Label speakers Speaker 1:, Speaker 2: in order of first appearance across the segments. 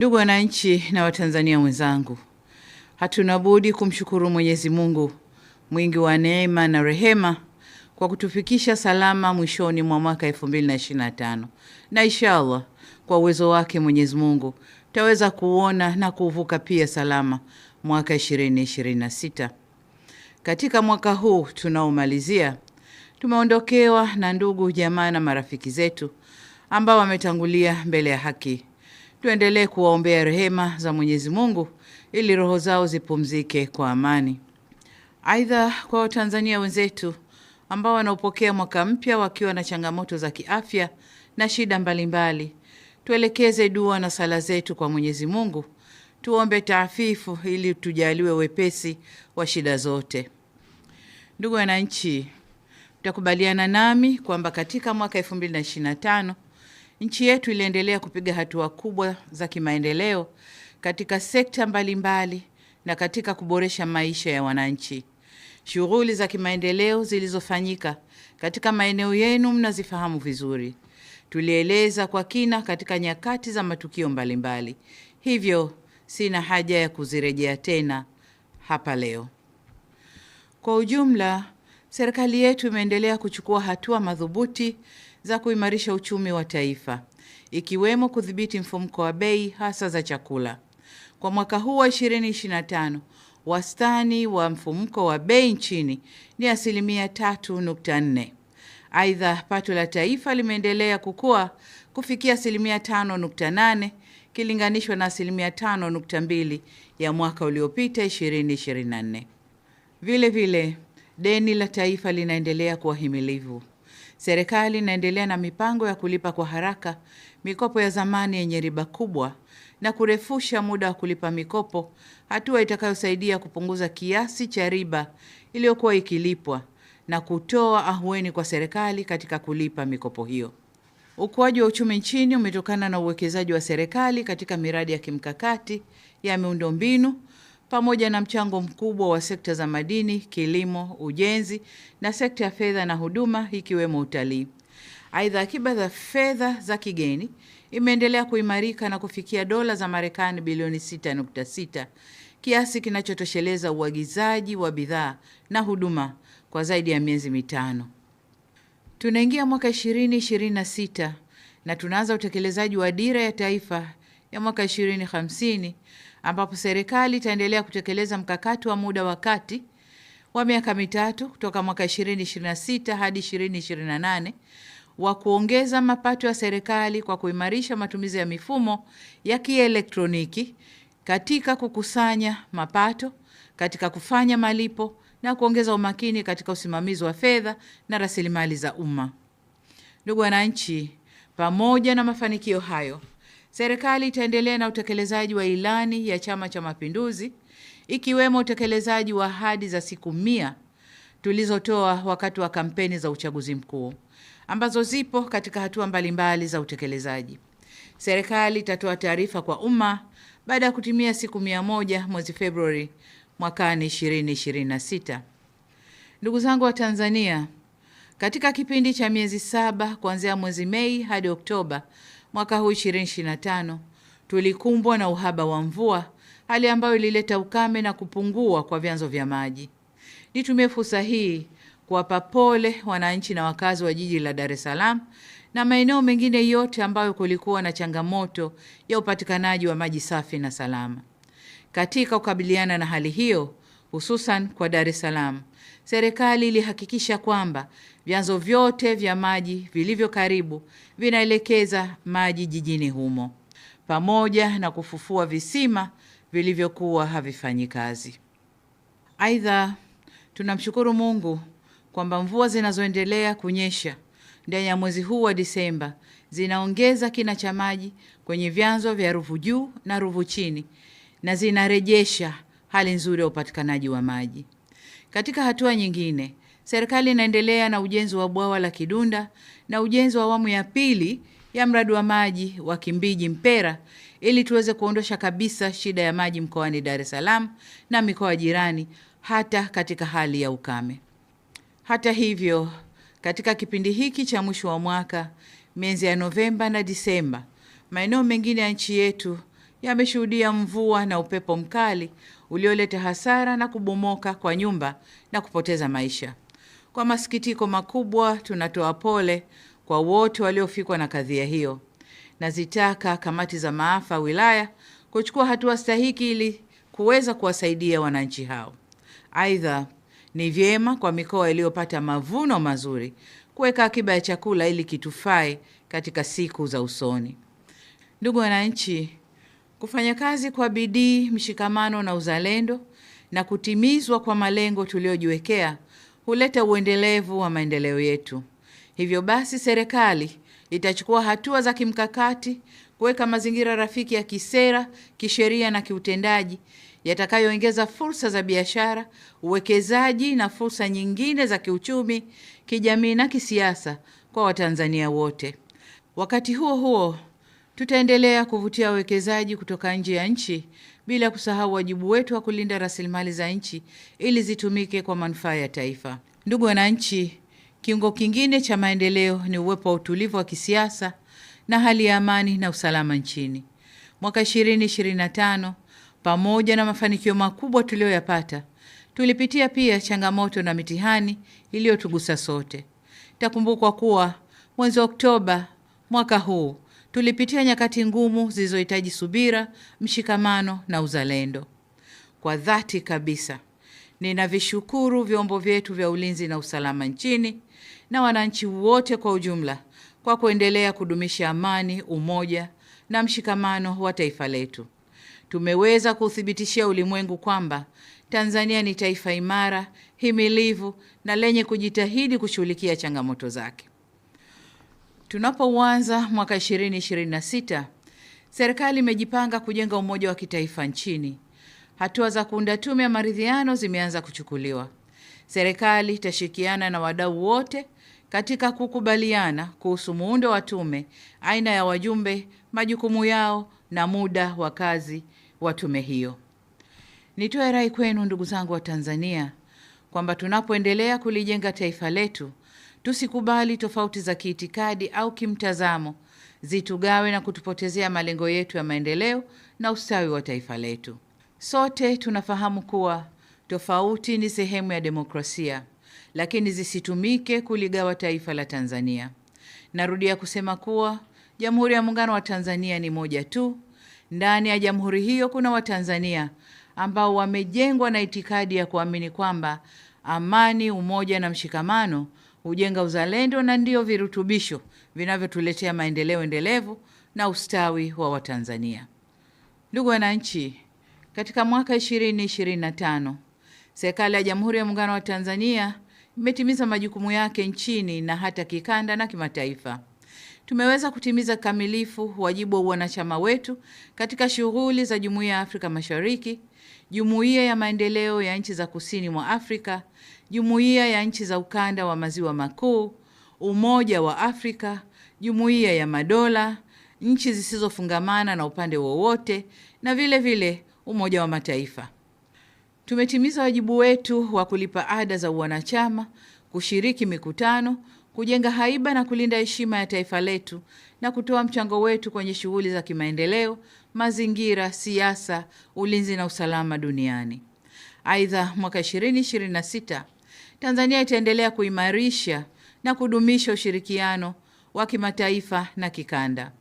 Speaker 1: Ndugu wananchi na Watanzania wenzangu, hatuna budi kumshukuru Mwenyezi Mungu mwingi wa neema na rehema kwa kutufikisha salama mwishoni mwa mwaka 2025. Na inshallah kwa uwezo wake Mwenyezi Mungu taweza kuona na kuvuka pia salama mwaka 2026. Katika mwaka huu tunaomalizia, tumeondokewa na ndugu, jamaa na marafiki zetu ambao wametangulia mbele ya haki. Tuendelee kuwaombea rehema za Mwenyezi Mungu ili roho zao zipumzike kwa amani. Aidha, kwa Watanzania wenzetu ambao wanaopokea mwaka mpya wakiwa na changamoto za kiafya na shida mbalimbali, tuelekeze dua na sala zetu kwa Mwenyezi Mungu, tuombe taafifu ili tujaliwe wepesi wa shida zote. Ndugu wananchi, mtakubaliana nami kwamba katika mwaka 2025 nchi yetu iliendelea kupiga hatua kubwa za kimaendeleo katika sekta mbalimbali na katika kuboresha maisha ya wananchi. Shughuli za kimaendeleo zilizofanyika katika maeneo yenu mnazifahamu vizuri. Tulieleza kwa kina katika nyakati za matukio mbalimbali. Hivyo sina haja ya kuzirejea tena hapa leo. Kwa ujumla, serikali yetu imeendelea kuchukua hatua madhubuti za kuimarisha uchumi wa taifa, ikiwemo kudhibiti mfumuko wa bei hasa za chakula. Kwa mwaka huu wa 2025, wastani wa mfumuko wa bei nchini ni 3.4%. Aidha, pato la taifa limeendelea kukua kufikia 5.8% kilinganishwa na 5.2% ya mwaka uliopita 2024. Vile vile, deni la taifa linaendelea kuwa himilivu. Serikali inaendelea na mipango ya kulipa kwa haraka mikopo ya zamani yenye riba kubwa na kurefusha muda wa kulipa mikopo, hatua itakayosaidia kupunguza kiasi cha riba iliyokuwa ikilipwa na kutoa ahueni kwa serikali katika kulipa mikopo hiyo. Ukuaji wa uchumi nchini umetokana na uwekezaji wa serikali katika miradi ya kimkakati ya miundombinu pamoja na mchango mkubwa wa sekta za madini, kilimo, ujenzi na sekta ya fedha na huduma ikiwemo utalii. Aidha, akiba za fedha za kigeni imeendelea kuimarika na kufikia dola za Marekani bilioni 6.6, kiasi kinachotosheleza uagizaji wa bidhaa na huduma kwa zaidi ya miezi mitano. Tunaingia mwaka 2026 na tunaanza utekelezaji wa dira ya taifa ya mwaka 2050 ambapo serikali itaendelea kutekeleza mkakati wa muda wa kati wa miaka mitatu kutoka mwaka 2026 hadi 2028 wa kuongeza mapato ya serikali kwa kuimarisha matumizi ya mifumo ya kielektroniki katika kukusanya mapato, katika kufanya malipo na kuongeza umakini katika usimamizi wa fedha na rasilimali za umma. Ndugu wananchi, pamoja na mafanikio hayo, serikali itaendelea na utekelezaji wa ilani ya Chama cha Mapinduzi, ikiwemo utekelezaji wa ahadi za siku 100 tulizotoa wakati wa kampeni za uchaguzi mkuu, ambazo zipo katika hatua mbalimbali za utekelezaji. Serikali itatoa taarifa kwa umma baada ya kutimia siku 100 mwezi Februari mwakani 2026. Ndugu zangu wa Tanzania, katika kipindi cha miezi 7 kuanzia mwezi Mei hadi Oktoba mwaka huu 2025, tulikumbwa na uhaba wa mvua, hali ambayo ilileta ukame na kupungua kwa vyanzo vya maji. Nitumie fursa hii kuwapa pole wananchi na wakazi wa jiji la Dar es Salaam na maeneo mengine yote ambayo kulikuwa na changamoto ya upatikanaji wa maji safi na salama. Katika kukabiliana na hali hiyo, hususan kwa Dar es Salaam, serikali ilihakikisha kwamba vyanzo vyote vya maji vilivyo karibu vinaelekeza maji jijini humo, pamoja na kufufua visima vilivyokuwa havifanyi kazi. Aidha, tunamshukuru Mungu kwamba mvua zinazoendelea kunyesha ndani ya mwezi huu wa Disemba zinaongeza kina cha maji kwenye vyanzo vya Ruvu Juu na Ruvu Chini na zinarejesha hali nzuri ya upatikanaji wa maji. Katika hatua nyingine, serikali inaendelea na ujenzi wa bwawa la Kidunda na ujenzi wa awamu ya pili ya mradi wa maji wa Kimbiji Mpera ili tuweze kuondosha kabisa shida ya maji mkoani Dar es Salaam na mikoa jirani hata katika hali ya ukame. Hata hivyo, katika kipindi hiki cha mwisho wa mwaka, miezi ya Novemba na Disemba, maeneo mengine ya nchi yetu yameshuhudia mvua na upepo mkali ulioleta hasara na kubomoka kwa nyumba na kupoteza maisha. Kwa masikitiko makubwa, tunatoa pole kwa wote waliofikwa na kadhia hiyo. Nazitaka kamati za maafa wilaya kuchukua hatua stahiki ili kuweza kuwasaidia wananchi hao. Aidha, ni vyema kwa mikoa iliyopata mavuno mazuri kuweka akiba ya chakula ili kitufae katika siku za usoni. Ndugu wananchi, kufanya kazi kwa bidii, mshikamano na uzalendo na kutimizwa kwa malengo tuliyojiwekea huleta uendelevu wa maendeleo yetu. Hivyo basi, serikali itachukua hatua za kimkakati kuweka mazingira rafiki ya kisera, kisheria na kiutendaji yatakayoongeza fursa za biashara, uwekezaji na fursa nyingine za kiuchumi, kijamii na kisiasa kwa Watanzania wote. Wakati huo huo, tutaendelea kuvutia wawekezaji kutoka nje ya nchi bila kusahau wajibu wetu wa kulinda rasilimali za nchi ili zitumike kwa manufaa ya taifa. Ndugu wananchi, kiungo kingine cha maendeleo ni uwepo wa utulivu wa kisiasa na hali ya amani na usalama nchini. Mwaka 2025, pamoja na mafanikio makubwa tuliyoyapata, tulipitia pia changamoto na mitihani iliyotugusa sote. Itakumbukwa kuwa mwezi Oktoba mwaka huu tulipitia nyakati ngumu zilizohitaji subira, mshikamano na uzalendo. Kwa dhati kabisa, ninavishukuru vyombo vyetu vya ulinzi na usalama nchini na wananchi wote kwa ujumla kwa kuendelea kudumisha amani, umoja na mshikamano wa taifa letu. Tumeweza kuthibitishia ulimwengu kwamba Tanzania ni taifa imara, himilivu na lenye kujitahidi kushughulikia changamoto zake. Tunapoanza mwaka 2026, serikali imejipanga kujenga umoja wa kitaifa nchini. Hatua za kuunda tume ya maridhiano zimeanza kuchukuliwa. Serikali itashirikiana na wadau wote katika kukubaliana kuhusu muundo wa tume, aina ya wajumbe, majukumu yao na muda wa kazi wa tume hiyo. Nitoe rai kwenu ndugu zangu wa Tanzania kwamba tunapoendelea kulijenga taifa letu, tusikubali tofauti za kiitikadi au kimtazamo zitugawe na kutupotezea malengo yetu ya maendeleo na ustawi wa taifa letu. Sote tunafahamu kuwa tofauti ni sehemu ya demokrasia, lakini zisitumike kuligawa taifa la Tanzania. Narudia kusema kuwa Jamhuri ya Muungano wa Tanzania ni moja tu. Ndani ya jamhuri hiyo kuna Watanzania ambao wamejengwa na itikadi ya kuamini kwamba amani, umoja na mshikamano hujenga uzalendo na ndio virutubisho vinavyotuletea maendeleo endelevu na ustawi wa Watanzania. Ndugu wananchi, katika mwaka 2025, serikali ya Jamhuri ya Muungano wa Tanzania imetimiza majukumu yake nchini na hata kikanda na kimataifa. Tumeweza kutimiza kamilifu wajibu wa wanachama wetu katika shughuli za Jumuiya ya Afrika Mashariki, Jumuiya ya Maendeleo ya Nchi za Kusini mwa Afrika, Jumuiya ya Nchi za Ukanda wa Maziwa Makuu, Umoja wa Afrika, Jumuiya ya Madola, nchi zisizofungamana na upande wowote na vile vile Umoja wa Mataifa. Tumetimiza wajibu wetu wa kulipa ada za wanachama, kushiriki mikutano, kujenga haiba na kulinda heshima ya taifa letu na kutoa mchango wetu kwenye shughuli za kimaendeleo, mazingira, siasa, ulinzi na usalama duniani. Aidha, mwaka 2026, Tanzania itaendelea kuimarisha na kudumisha ushirikiano wa kimataifa na kikanda.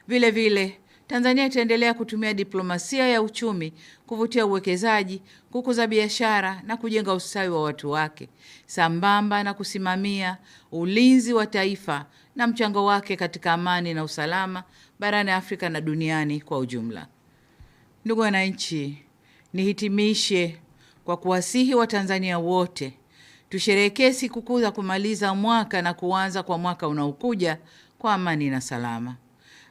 Speaker 1: Vile vile, Tanzania itaendelea kutumia diplomasia ya uchumi kuvutia uwekezaji, kukuza biashara na kujenga ustawi wa watu wake, sambamba na kusimamia ulinzi wa taifa na mchango wake katika amani na usalama barani Afrika na duniani kwa ujumla. Ndugu wananchi, nihitimishe kwa kuwasihi Watanzania wote tusherehekee sikukuu za kumaliza mwaka na kuanza kwa mwaka unaokuja kwa amani na salama.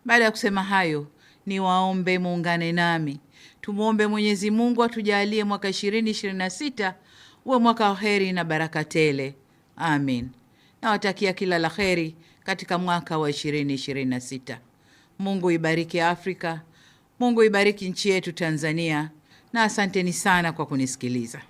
Speaker 1: Baada ya kusema hayo, niwaombe muungane nami. Tumuombe Mwenyezi Mungu atujalie mwaka 2026 uwe mwaka wa heri na baraka tele. Amin. Nawatakia kila la heri katika mwaka wa 2026. Mungu ibariki Afrika. Mungu ibariki nchi yetu Tanzania. Na asanteni sana kwa kunisikiliza.